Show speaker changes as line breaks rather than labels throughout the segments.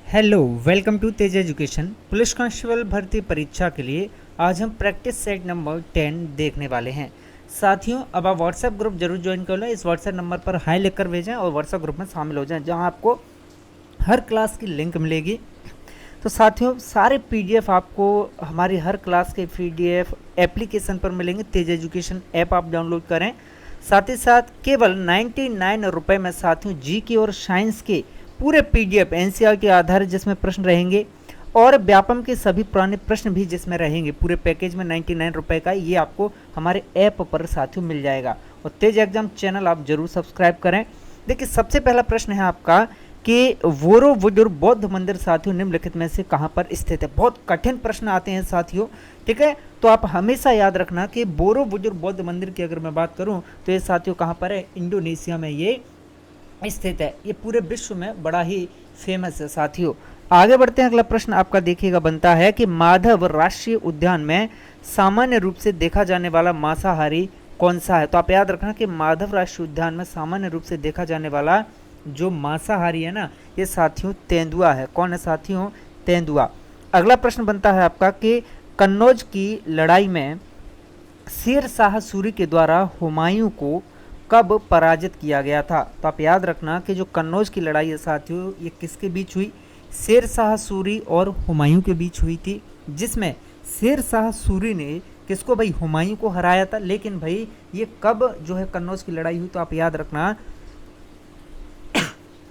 Hello, welcome to Tej education. Police constable भर्ती परीक्षा के लिए आज हम प्रैक्टिस सेट नंबर 10 देखने वाले हैं। साथियों, अब आप व्हाट्सएप ग्रुप जरूर ज्वाइन कर लो। इस व्हाट्सएप नंबर पर हाई लिखकर भेजें और व्हाट्सएप ग्रुप में शामिल हो जाएं, जहां आपको हर क्लास की लिंक मिलेगी। तो साथियों, सारे पीडीएफ आपको हमारी हर क्लास के पीडीएफ एप्लीकेशन पर मिलेंगे। तेज एजुकेशन ऐप आप डाउनलोड करें। साथ ही साथ केवल 99 रुपये में साथियों जी के और साइंस के पूरे पीडीएफ एनसीईआर के आधारित जिसमें प्रश्न रहेंगे और व्यापम के सभी पुराने प्रश्न भी जिसमें रहेंगे। पूरे पैकेज में 99 रुपये का ये आपको हमारे ऐप पर साथियों मिल जाएगा। और तेज एग्जाम चैनल आप जरूर सब्सक्राइब करें। देखिए, सबसे पहला प्रश्न है आपका कि बोरोबुदुर बौद्ध मंदिर साथियों निम्नलिखित में से कहां पर स्थित है। बहुत कठिन प्रश्न आते हैं साथियों, ठीक है। तो आप हमेशा याद रखना कि बोरोबुदुर बौद्ध मंदिर की अगर मैं बात करूं तो ये साथियों कहां पर है, इंडोनेशिया में ये स्थित है। ये पूरे विश्व में बड़ा ही फेमस है साथियों। आगे बढ़ते हैं, अगला प्रश्न आपका देखिएगा बनता है कि माधव राष्ट्रीय उद्यान में सामान्य रूप से देखा जाने वाला मांसाहारी कौन सा है। तो आप याद रखना कि माधव राष्ट्रीय उद्यान में सामान्य रूप से देखा जाने वाला जो मांसाहारी है ना, ये साथियों तेंदुआ है। कौन है साथियों? तेंदुआ। अगला प्रश्न बनता है आपका कि कन्नौज की लड़ाई में शेर शाह सूरी के द्वारा हुमायूं को कब पराजित किया गया था। तो आप याद रखना कि जो कन्नौज की लड़ाई है साथियों, ये किसके बीच हुई? शेर शाह सूरी और हुमायूं के बीच हुई थी, जिसमें शेर शाह सूरी ने किसको भाई? हुमायूं को हराया था। लेकिन भाई ये कब जो है कन्नौज की लड़ाई हुई? तो आप याद रखना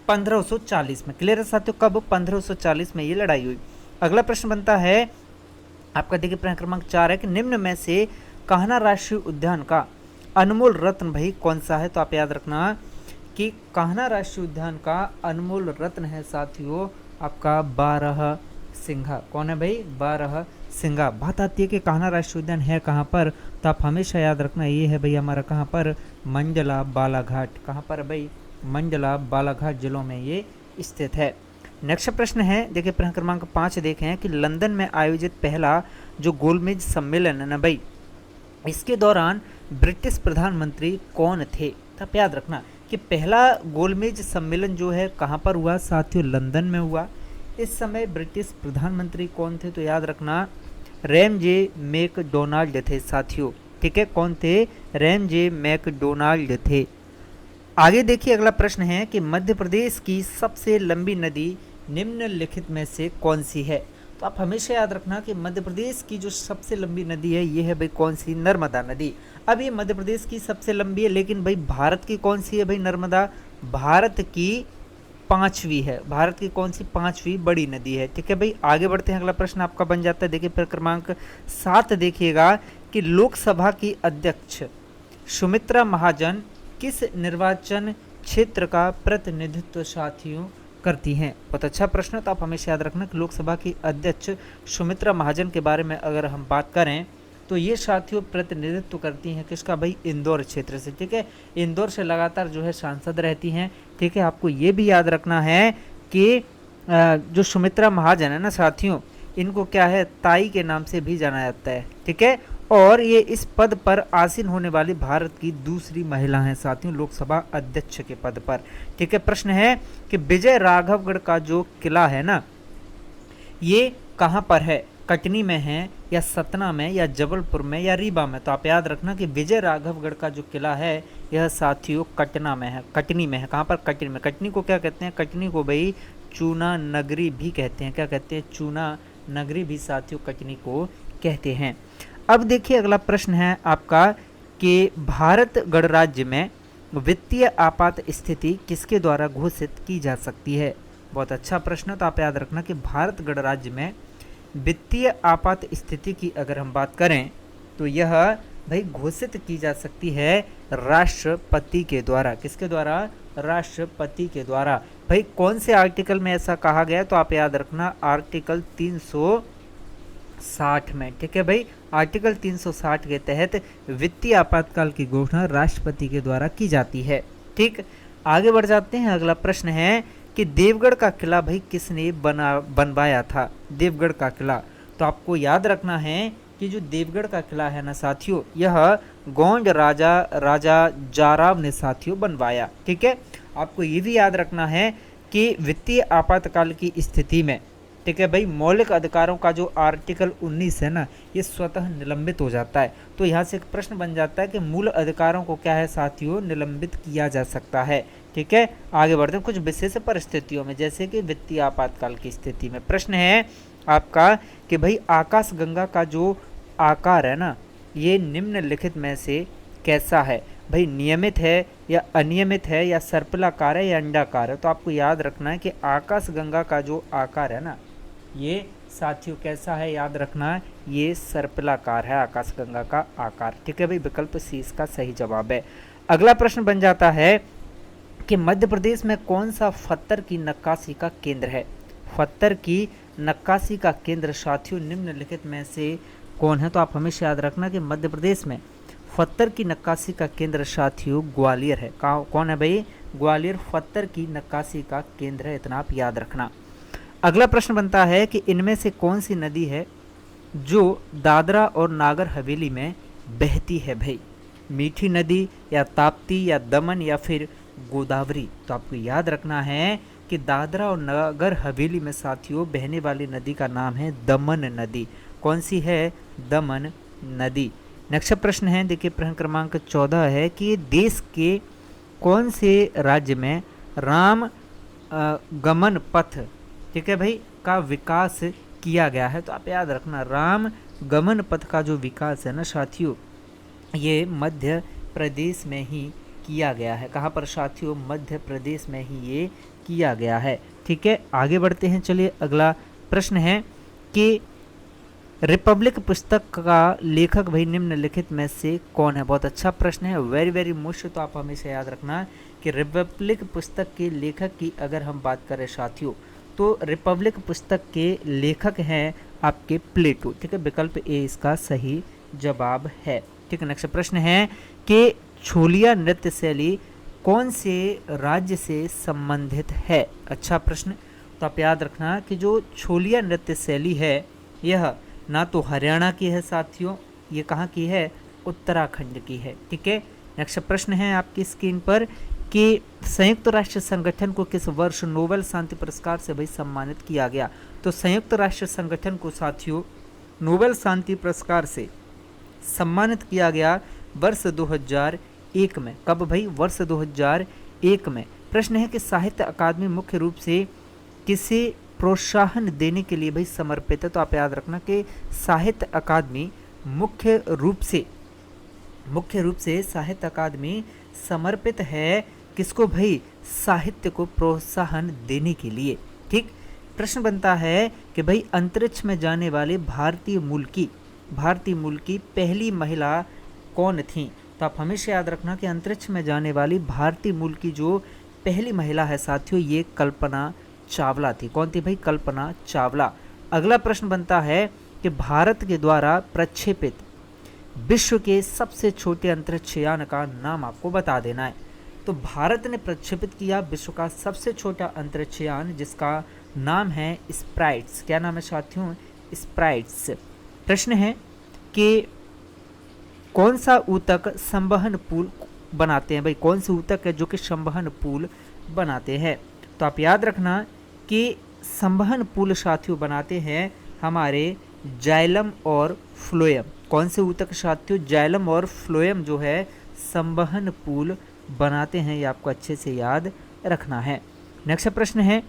1540 में। क्लियर है साथियों? कब? 1540 में ये लड़ाई हुई। अगला प्रश्न बनता है आपका, देखिए प्रश्न क्रमांक 4 है कि निम्न में से कान्हा राष्ट्रीय उद्यान का अनमोल रत्न भाई कौन सा है। तो आप याद रखना कि कान्हा राष्ट्रीय उद्यान का अनमोल रत्न है साथियों आपका बारहसिंघा। कौन है भाई? बारहसिंघा। बात आती है कि कान्हा राष्ट्रीय उद्यान है कहाँ पर, तो आप हमेशा याद रखना ये है भाई हमारा कहाँ पर? मंडला बालाघाट। कहाँ पर भाई? मंडला बालाघाट जिलों में ये स्थित है। नेक्स्ट प्रश्न है, देखिए प्रश्न क्रमांक 5 देखें कि लंदन में आयोजित पहला जो गोलमेज सम्मेलन है ना भाई, इसके दौरान ब्रिटिश प्रधानमंत्री कौन थे। तो आप याद रखना कि पहला गोलमेज सम्मेलन जो है कहाँ पर हुआ साथियों? लंदन में हुआ। इस समय ब्रिटिश प्रधानमंत्री कौन थे? तो याद रखना रैमजे मैकडोनाल्ड थे साथियों, ठीक है। कौन थे? रैमजे मैकडोनाल्ड थे। आगे देखिए, अगला प्रश्न है कि मध्य प्रदेश की सबसे लंबी नदी निम्नलिखित में से कौन सी है। तो आप हमेशा याद रखना कि मध्य प्रदेश की जो सबसे लंबी नदी है ये है भाई कौन सी? नर्मदा नदी। अब ये मध्य प्रदेश की सबसे लंबी है, लेकिन भाई भारत की कौन सी है भाई? नर्मदा भारत की 5वीं है। भारत की कौन सी? 5वीं बड़ी नदी है, ठीक है भाई। आगे बढ़ते हैं, अगला प्रश्न आपका बन जाता है, देखिए प्रश्न क्रमांक 7 देखिएगा कि लोकसभा की अध्यक्ष सुमित्रा महाजन किस निर्वाचन क्षेत्र का प्रतिनिधित्व साथियों करती हैं। बहुत अच्छा प्रश्न। तो आप हमेशा याद रखना कि लोकसभा की अध्यक्ष सुमित्रा महाजन के बारे में अगर हम बात करें तो ये साथियों प्रतिनिधित्व करती हैं किसका भाई? इंदौर क्षेत्र से, ठीक है। इंदौर से लगातार जो है सांसद रहती हैं, ठीक है। आपको ये भी याद रखना है कि जो सुमित्रा महाजन है ना साथियों, इनको क्या है? ताई के नाम से भी जाना जाता है, ठीक है। और ये इस पद पर आसीन होने वाली भारत की दूसरी महिला हैं साथियों लोकसभा अध्यक्ष के पद पर, ठीक है। प्रश्न है कि विजय राघवगढ़ का जो किला है ना, ये कहाँ पर है? कटनी में है या सतना में या जबलपुर में या रीवा में। तो आप याद रखना कि विजय राघवगढ़ का जो किला है यह साथियों कटना में है, कटनी में है। कहाँ पर? कटनी में। कटनी को क्या कहते हैं? कटनी को भाई चूना नगरी भी कहते हैं। क्या कहते हैं? चूना नगरी भी साथियों कटनी को कहते हैं। अब देखिए, अगला प्रश्न है आपका कि भारत गणराज्य में वित्तीय आपात स्थिति किसके द्वारा घोषित की जा सकती है। बहुत अच्छा प्रश्न। तो आप याद रखना कि भारत गणराज्य में वित्तीय आपात स्थिति की अगर हम बात करें तो यह भाई घोषित की जा सकती है राष्ट्रपति के द्वारा। किसके द्वारा? राष्ट्रपति के द्वारा। भाई कौन से आर्टिकल में ऐसा कहा गया? तो आप याद रखना आर्टिकल 360 में, ठीक है भाई। आर्टिकल 360 के तहत वित्तीय आपातकाल की घोषणा राष्ट्रपति के द्वारा की जाती है, ठीक। आगे बढ़ जाते हैं, अगला प्रश्न है कि देवगढ़ का किला भाई किसने बनवाया था? देवगढ़ का किला। तो आपको याद रखना है कि जो देवगढ़ का किला है ना साथियों, यह गोंड राजा जाराव ने साथियों बनवाया, ठीक है। आपको ये भी याद रखना है कि वित्तीय आपातकाल की स्थिति में, ठीक है भाई, मौलिक अधिकारों का जो आर्टिकल 19 है ना, ये स्वतः निलंबित हो जाता है। तो यहाँ से एक प्रश्न बन जाता है कि मूल अधिकारों को क्या है साथियों, निलंबित किया जा सकता है। ठीक है, आगे बढ़ते हैं कुछ विशेष परिस्थितियों में, जैसे कि वित्तीय आपातकाल की स्थिति में। प्रश्न है आपका कि भाई आकाशगंगा का जो आकार है ना, ये निम्नलिखित में से कैसा है? भाई नियमित है या अनियमित है या सर्पिलाकार है या अंडाकार है? तो आपको याद रखना है कि आकाशगंगा का जो आकार है ना, ये साथियों कैसा है, याद रखना है, ये सर्पिलाकार है आकाशगंगा का आकार। ठीक है भाई, विकल्प सी इसका सही जवाब है। अगला प्रश्न बन जाता है कि मध्य प्रदेश में कौन सा पत्थर की नक्काशी का केंद्र है? पत्थर की नक्काशी का केंद्र साथियों निम्नलिखित में से कौन है? तो आप हमेशा याद रखना कि मध्य प्रदेश में पत्थर की नक्काशी का केंद्र साथियों ग्वालियर है। कौन है भाई? ग्वालियर पत्थर की नक्काशी का केंद्र है, इतना आप याद रखना। अगला प्रश्न बनता है कि इनमें से कौन सी नदी है जो दादरा और नागर हवेली में बहती है? भाई मीठी नदी या ताप्ती या दमन या फिर गोदावरी? तो आपको याद रखना है कि दादरा और नागर हवेली में साथियों बहने वाली नदी का नाम है दमन नदी। कौन सी है? दमन नदी। नेक्स्ट प्रश्न है, देखिए प्रश्न क्रमांक 14 है कि देश के कौन से राज्य में राम गमन पथ, ठीक है भाई, का विकास किया गया है? तो आप याद रखना राम गमन पथ का जो विकास है ना साथियों, ये मध्य प्रदेश में ही किया गया है। कहाँ पर साथियों? मध्य प्रदेश में ही ये किया गया है। ठीक है, आगे बढ़ते हैं। चलिए अगला प्रश्न है कि रिपब्लिक पुस्तक का लेखक भाई निम्नलिखित में से कौन है? बहुत अच्छा प्रश्न है, वेरी वेरी मुश्किल। तो आप हमेशा याद रखना कि रिपब्लिक पुस्तक के लेखक की अगर हम बात करें साथियों, तो रिपब्लिक पुस्तक के लेखक हैं आपके प्लेटो। ठीक है, विकल्प ए इसका सही जवाब है। ठीक है, नेक्स्ट प्रश्न है कि छोलिया नृत्य शैली कौन से राज्य से संबंधित है? अच्छा प्रश्न। तो आप याद रखना कि जो छोलिया नृत्य शैली है यह ना तो हरियाणा की है साथियों, ये कहाँ की है? उत्तराखंड की है। ठीक है, नेक्स्ट प्रश्न है आपकी स्क्रीन पर कि संयुक्त राष्ट्र संगठन को किस वर्ष नोबेल शांति पुरस्कार से भाई सम्मानित किया गया? तो संयुक्त राष्ट्र संगठन को साथियों नोबेल शांति पुरस्कार से सम्मानित किया गया वर्ष 2001 में। कब भाई? वर्ष 2001 में। प्रश्न है कि साहित्य अकादमी मुख्य रूप से किसे प्रोत्साहन देने के लिए भाई समर्पित है? तो आप याद रखना कि साहित्य अकादमी मुख्य रूप से साहित्य अकादमी समर्पित है किसको भाई? साहित्य को प्रोत्साहन देने के लिए। ठीक, प्रश्न बनता है कि भाई अंतरिक्ष में जाने वाले भारतीय मूल की पहली महिला कौन थी? तो आप हमेशा याद रखना कि अंतरिक्ष में जाने वाली भारतीय मूल की जो पहली महिला है साथियों, ये कल्पना चावला थी। कौन थी भाई? कल्पना चावला। अगला प्रश्न बनता है कि भारत के द्वारा प्रक्षेपित विश्व के सबसे छोटे अंतरिक्ष यान का नाम आपको बता देना है। तो भारत ने प्रक्षेपित किया विश्व का सबसे छोटा अंतरिक्ष यान जिसका नाम है स्प्राइट्स। क्या नाम है साथियों? स्प्राइट्स। प्रश्न है कि कौन सा ऊतक संवहन पुल बनाते हैं? भाई कौन से ऊतक है जो कि संवहन पुल बनाते हैं? तो आप याद रखना कि संवहन पुल साथियों बनाते हैं हमारे जाइलम और फ्लोएम। कौन से ऊतक साथियों? जाइलम और फ्लोएम जो है संवहन पुल बनाते हैं, ये आपको अच्छे से याद रखना है। नेक्स्ट प्रश्न है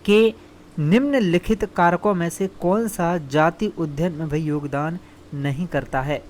कि निम्नलिखित कारकों में से कौन सा जाति अध्ययन में भाई योगदान नहीं करता है?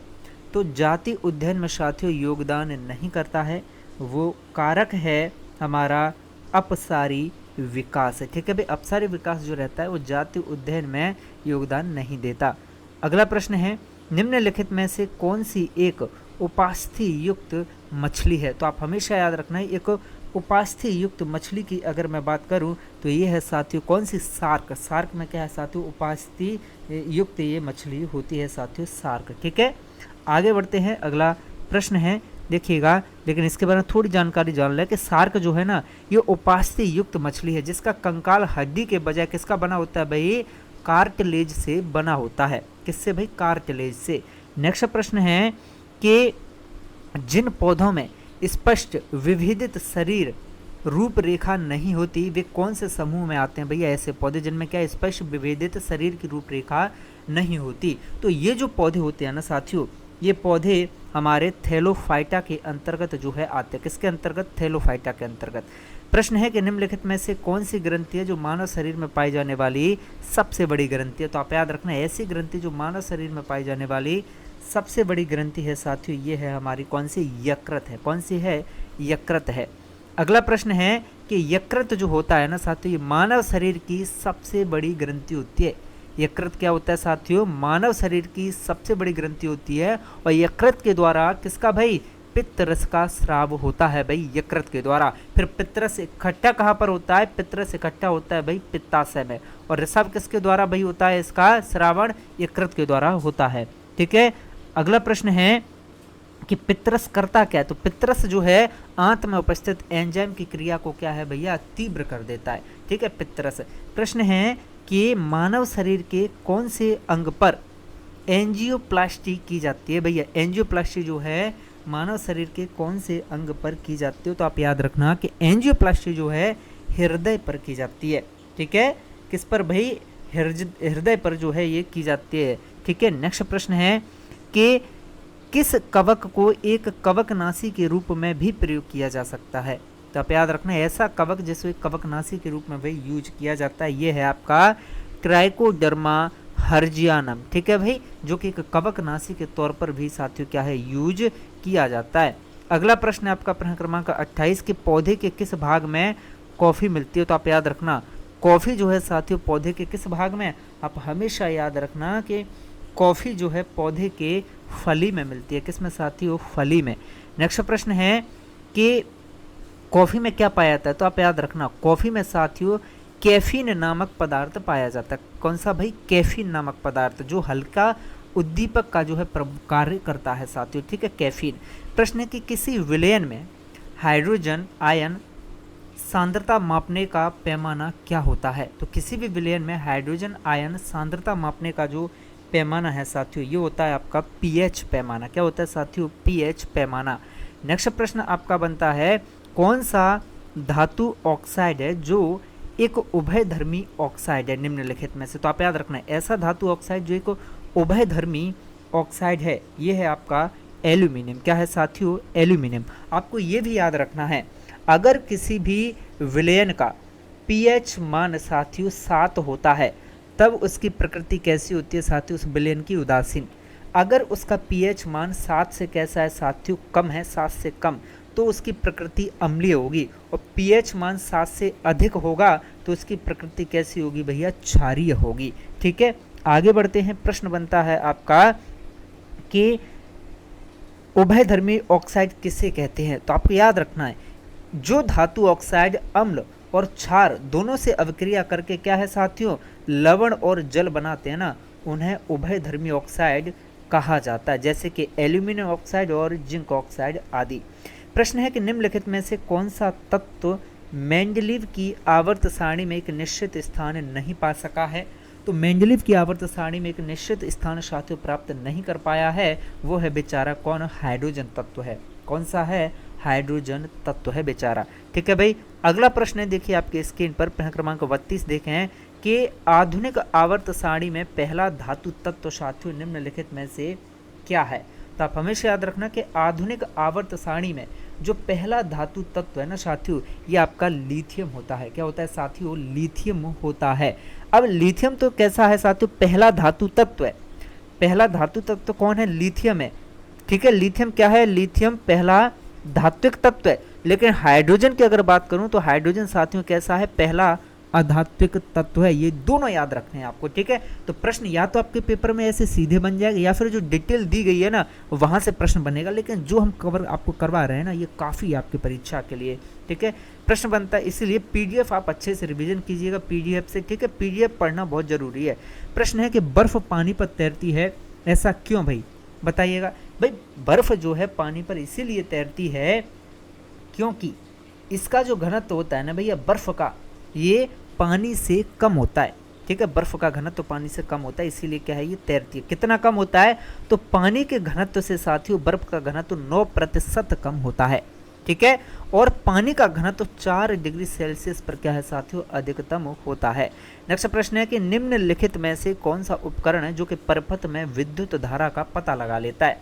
तो जाति अध्ययन में साथियों योगदान नहीं करता है वो कारक है हमारा अपसारी विकास है। ठीक है भाई, अपसारी विकास जो रहता है वो जाति अध्ययन में योगदान नहीं देता। अगला प्रश्न है निम्नलिखित में से कौन सी एक उपास्थि युक्त मछली है? तो आप हमेशा याद रखना है एक उपास्थि युक्त मछली की अगर मैं बात करूं तो ये है साथियों कौन सी? सार्क। सार्क में क्या है साथियों? उपास्थि युक्त ये मछली होती है साथियों, सार्क। ठीक है, आगे बढ़ते हैं। अगला प्रश्न है देखिएगा, लेकिन इसके बारे में थोड़ी जानकारी जान लें कि सार्क जो है ना ये उपास्थि युक्त मछली है जिसका कंकाल हड्डी के बजाय किसका बना होता है भाई? कार्टिलेज से बना होता है। किससे भाई? कार्टिलेज से। नेक्स्ट प्रश्न है कि जिन पौधों में स्पष्ट विभेदित शरीर रूपरेखा नहीं होती वे कौन से समूह में आते हैं भैया? ऐसे पौधे जिनमें क्या स्पष्ट विभेदित शरीर की रूपरेखा नहीं होती। तो ये जो पौधे होते हैं ना साथियों, ये पौधे हमारे थैलोफाइटा के अंतर्गत जो है आते हैं। किसके अंतर्गत? थैलोफाइटा के अंतर्गत। प्रश्न है कि निम्नलिखित में से कौन सी ग्रंथि है जो मानव शरीर में पाई जाने वाली सबसे बड़ी ग्रंथि है? तो आप याद रखना, ऐसी ग्रंथि जो मानव शरीर में पाई जाने वाली सबसे बड़ी ग्रंथि है साथियों, ये है हमारी कौन सी? यकृत है। कौन सी है? यकृत है। अगला प्रश्न है कि यकृत जो होता है ना साथियों, ये मानव शरीर की सबसे बड़ी ग्रंथि होती है। यकृत क्या होता है साथियों? मानव शरीर की सबसे बड़ी ग्रंथि होती है। और यकृत के द्वारा किसका भाई? पित्त रस का स्राव होता है भाई यकृत के द्वारा। फिर पित्तरस इकट्ठा कहाँ पर होता है? पित्तरस इकट्ठा होता है भाई पित्ताशय में। और ऋषभ किसके द्वारा भाई होता है? इसका श्रावण यकृत के द्वारा होता है। ठीक है। अगला प्रश्न है कि पित्तरस करता क्या है? तो पित्तरस जो है आंत में उपस्थित एंजाइम की क्रिया को क्या है भैया? तीव्र कर देता है। ठीक है, पित्तरस। प्रश्न है कि मानव शरीर के कौन से अंग पर एंजियोप्लास्टी की जाती है भैया? एंजियोप्लास्टी जो है मानव शरीर के कौन से अंग पर की जाती है? तो आप याद रखना कि एंजियोप्लास्टी जो है हृदय पर की जाती है। ठीक है, किस पर भाई? हृदय पर जो है ये की जाती है। ठीक है। नेक्स्ट प्रश्न है कि किस कवक को एक कवकनाशी के रूप में भी प्रयोग किया जा सकता है? तो आप याद रखना, ऐसा कवक जिसे कवकनाशी के रूप में भाई यूज किया जाता है, ये है आपका ट्राइकोडर्मा हर्जियानम। ठीक है भाई, जो कि एक कवकनाशी के तौर पर भी साथियों क्या है? यूज किया जाता है। अगला प्रश्न है आपका प्रश्न क्रमांक 28 के पौधे के किस भाग में कॉफी मिलती है? तो आप याद रखना, कॉफी जो है साथियों पौधे के किस भाग में? आप हमेशा याद रखना कि कॉफी जो है पौधे के फली में मिलती है। किस में साथियों? फली में। नेक्स्ट प्रश्न है कि कॉफी में क्या पाया जाता है? तो आप याद रखना, कॉफी में साथियों कैफीन नामक पदार्थ पाया जाता है। कौन सा भाई? कैफीन नामक पदार्थ, जो हल्का उद्दीपक का जो है कार्य करता है साथियों। ठीक है, कैफीन। प्रश्न है कि किसी विलयन में हाइड्रोजन आयन सांद्रता मापने का पैमाना क्या होता है? तो किसी भी विलयन में हाइड्रोजन आयन सांद्रता मापने का जो पैमाना है साथियों, ये होता है आपका पीएच पैमाना। क्या होता है साथियों? पीएच पैमाना। नेक्स्ट प्रश्न आपका बनता है, कौन सा धातु ऑक्साइड है जो एक उभयधर्मी ऑक्साइड है निम्नलिखित में से? तो आप याद रखना, ऐसा धातु ऑक्साइड जो एक उभयधर्मी ऑक्साइड है, ये है आपका एल्यूमिनियम। क्या है साथियों? एल्यूमिनियम। आपको ये भी याद रखना है, अगर किसी भी विलयन का पीएच मान साथियों 7 होता है, तब उसकी प्रकृति कैसी होती है साथियों? उस विलयन की उदासीन। अगर उसका पीएच मान 7 से कैसा है साथियों? कम है, 7 से कम, तो उसकी प्रकृति अम्लीय होगी। और पीएच मान 7 से अधिक होगा तो उसकी प्रकृति कैसी होगी भैया? क्षारीय होगी। ठीक है, आगे बढ़ते हैं। प्रश्न बनता है आपका कि उभयधर्मी ऑक्साइड किसे कहते हैं? तो आपको याद रखना है, जो धातु ऑक्साइड अम्ल और क्षार दोनों से अभिक्रिया करके क्या है साथियों? लवण और जल बनाते हैं ना, उन्हें उभयधर्मी ऑक्साइड कहा जाता है, जैसे कि एल्यूमिनियम ऑक्साइड और जिंक ऑक्साइड आदि। प्रश्न है कि निम्नलिखित में से कौन सा तत्व मेंडलीव की आवर्त सारणी में एक निश्चित स्थान नहीं पा सका है? तो मेंडलीव की आवर्त सारणी में एक निश्चित स्थान साथियों प्राप्त नहीं कर पाया है, वो है बेचारा कौन? हाइड्रोजन तत्व है। कौन सा है? हाइड्रोजन तत्व है बेचारा। ठीक है भाई। अगला प्रश्न है, देखिए आपके स्क्रीन पर प्रश्न क्रमांक 32 देखें कि आधुनिक आवर्त सारणी में पहला धातु तत्व साथियों निम्नलिखित में से क्या है? तो आप हमेशा याद रखना कि आधुनिक आवर्त सारणी में जो पहला धातु तत्व है ना साथियों, ये आपका लिथियम होता है। क्या होता है साथियों? लिथियम होता है। अब लिथियम तो कैसा है साथियों? पहला धातु तत्व है। पहला धातु तत्व कौन है? लिथियम है। ठीक है, लिथियम क्या है? लिथियम पहला धात्विक तत्व है। लेकिन हाइड्रोजन की अगर बात करूं तो हाइड्रोजन साथियों कैसा है? पहला अधात्विक तत्व है। ये दोनों याद रखने हैं आपको। ठीक है, तो प्रश्न या तो आपके पेपर में ऐसे सीधे बन जाएगा या फिर जो डिटेल दी गई है ना वहां से प्रश्न बनेगा, लेकिन जो हम कवर आपको करवा रहे हैं ना ये काफ़ी आपकी परीक्षा के लिए। ठीक है, प्रश्न बनता है, इसीलिए पीडीएफ आप अच्छे से रिवीजन कीजिएगा पीडीएफ से। ठीक है, पीडीएफ पढ़ना बहुत ज़रूरी है। प्रश्न है कि बर्फ़ पानी पर तैरती है, ऐसा क्यों भाई? बताइएगा भाई। बर्फ़ जो है पानी पर इसीलिए तैरती है क्योंकि इसका जो घनत्व होता है ना भैया बर्फ़ का, ये पानी से कम होता है। ठीक है, बर्फ़ का घनत्व तो पानी से कम होता है, इसीलिए क्या है? ये तैरती है। कितना कम होता है? तो पानी के घनत्व से साथियों बर्फ़ का घनत्व 9% कम होता है। ठीक है। और पानी का घनत्व 4 डिग्री सेल्सियस पर क्या है साथियों, अधिकतम होता है। नेक्स्ट प्रश्न है कि निम्नलिखित में से कौन सा उपकरण है जो कि परपथ में विद्युत धारा का पता लगा लेता है।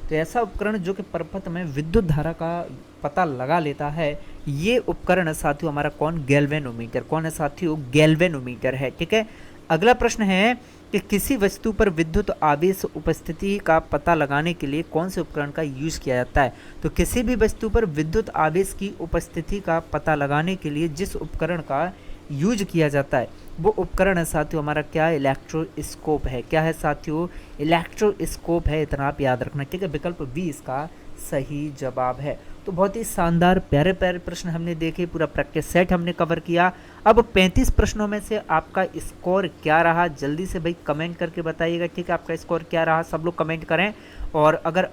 तो ऐसा उपकरण जो कि परपथ में विद्युत धारा का पता लगा लेता है, ये उपकरण है साथियों हमारा कौन, गैल्वेनोमीटर। कौन है साथियों, गैल्वेनोमीटर है। ठीक है। अगला प्रश्न है कि किसी वस्तु पर विद्युत आवेश उपस्थिति का पता लगाने के लिए कौन से उपकरण का यूज किया जाता है। तो किसी भी वस्तु पर विद्युत आवेश की उपस्थिति का पता लगाने के लिए जिस उपकरण का यूज किया जाता है वो उपकरण है साथियों हमारा क्या है, इलेक्ट्रोस्कोप है। क्या है साथियों, इलेक्ट्रोस्कोप है, इतना आप याद रखना। ठीक है। विकल्प बी इसका सही जवाब है। तो बहुत ही शानदार प्यारे प्यारे प्रश्न हमने देखे, पूरा प्रैक्टिस सेट हमने कवर किया। अब 35 प्रश्नों में से आपका स्कोर क्या रहा, जल्दी से भाई कमेंट करके बताइएगा। ठीक है। आपका स्कोर क्या रहा, सब लोग कमेंट करें। और अगर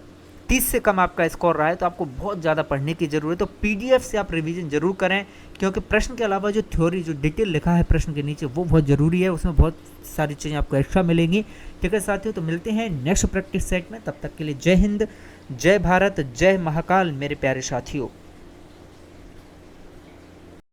30 से कम आपका स्कोर रहा है तो आपको बहुत ज़्यादा पढ़ने की ज़रूरत है। तो पीडीएफ से आप रिवीजन जरूर करें, क्योंकि प्रश्न के अलावा जो थ्योरी, जो डिटेल लिखा है प्रश्न के नीचे, वो बहुत ज़रूरी है। उसमें बहुत सारी चीज़ें आपको एक्स्ट्रा मिलेंगी। ठीक है साथियों, तो मिलते हैं नेक्स्ट प्रैक्टिस सेट में। तब तक के लिए जय हिंद, जय भारत, जय महाकाल मेरे प्यारे साथियों।